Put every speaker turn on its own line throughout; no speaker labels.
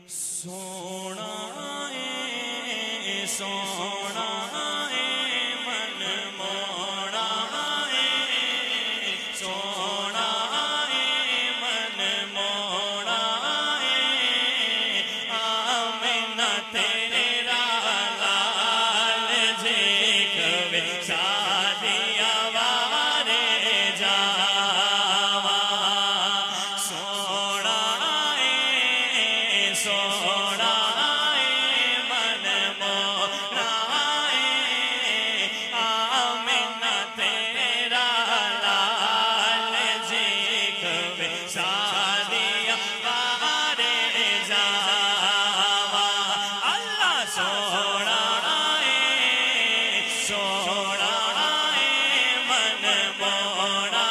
سونا سونا من موڑا سونا من موڑا آمینہ تیرا لال جیک شادیا وارے جاوا سونا سونا من موڑا آمینہ تیرا لال جیک شادیا وارے جاوا اللہ سونا سونا من موڑا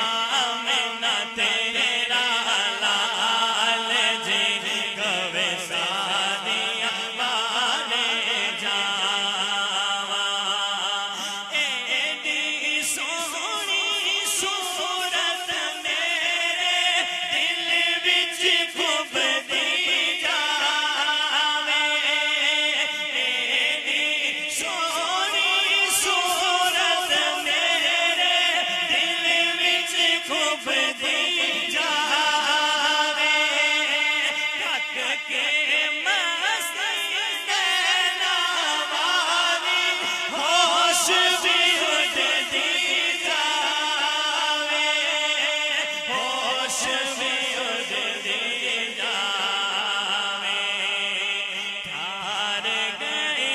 آمینہ تیرا لال جیک شادیا وارے جاوا ایڈی سونی صورت میرے دل وچ خوب دی جاوے ایڈی سونی صورت میرے دل وچ خوب دی جاوے تک کے مستی نینا والی ہوش بھی اٹھ دی جاوے ہوش بھی اٹھ دی جاوے تھار گئی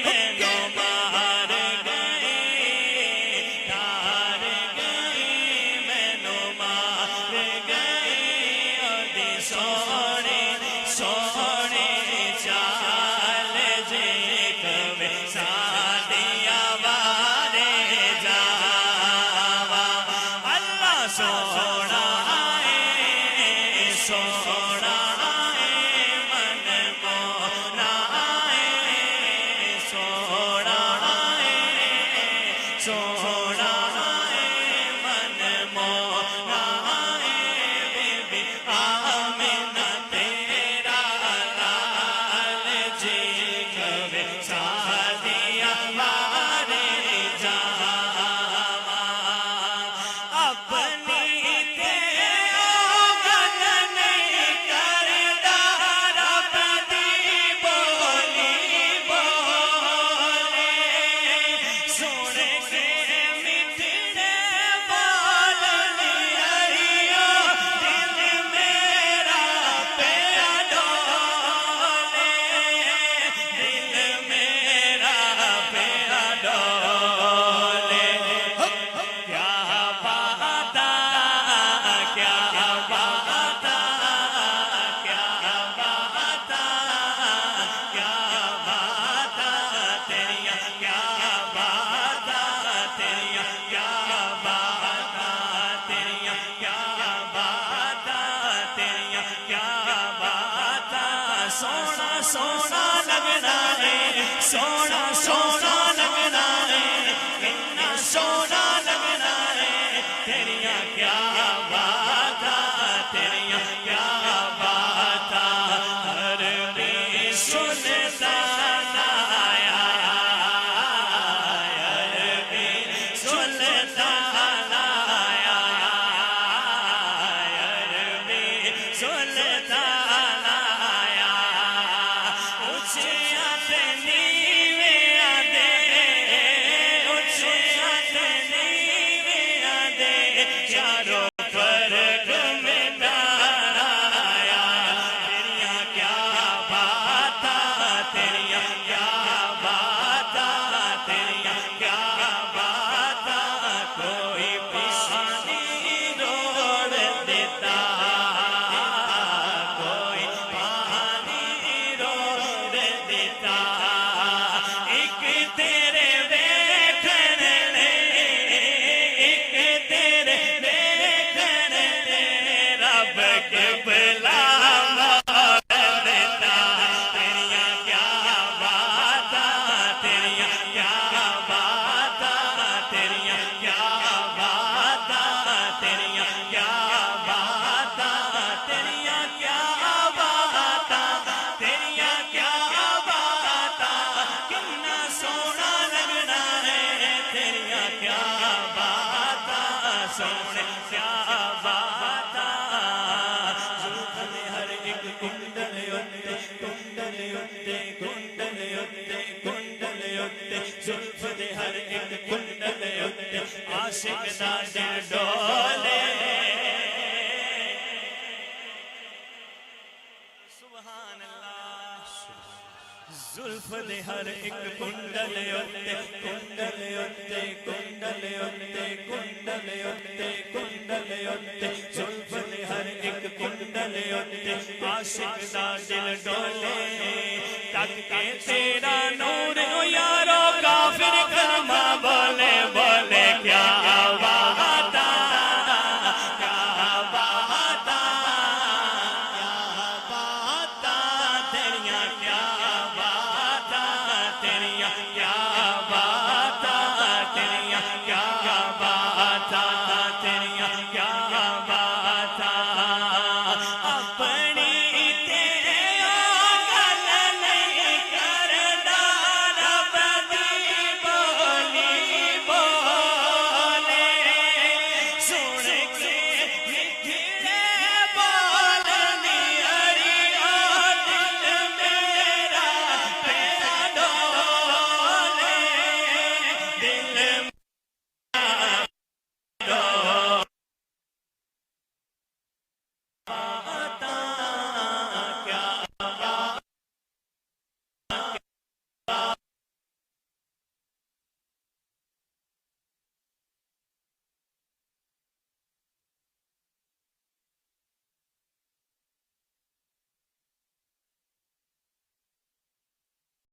مینو مار گئی تھار گئی مینو مار گئی اودی سونی سونی چال جیک شادیا وارے جاوا اللہ سونا سونا من موڑا سونا سونا من موڑا بی بی آمینہ تیرا لال جیک شادیا وارے جاوا اپنی تے آگن نہیں کردا رب دی بولی بولے سن کے مٹھڑے بول لیاریو دل میرا پیا ڈولے دل میرا پیا ڈولے کیا بات کیا بات کیا بات کیا بات تیریا کیا بات تیریا کیا بات تیریا کیا بات تیریا کیا بات سونا سونا لگنا ہے سونا سونا لگنا ہے کتنا سونا لگنا ہے تیریا کیا بات تیریا کیا بات ہر بھی سنتا لایا ہر بھی سنتا لایا ہر بھی سنتا لایا اچھیا تے نیویاں دے اچھیا تے نیویاں دے چاروں فرق مٹایا تیریا کیا بات تیریا کیا بات تیریا کیا بات کوئی پیشانی روڑ دیتا سبحان اللہ زلف دے ہر ایک کنڈل اتے کنڈل اتے کنڈل اتے کنڈل اتے کنڈل اتے زلف دے ہر ایک کنڈل اتے عاشق دا دل ڈولے تک کے تیرا نور یا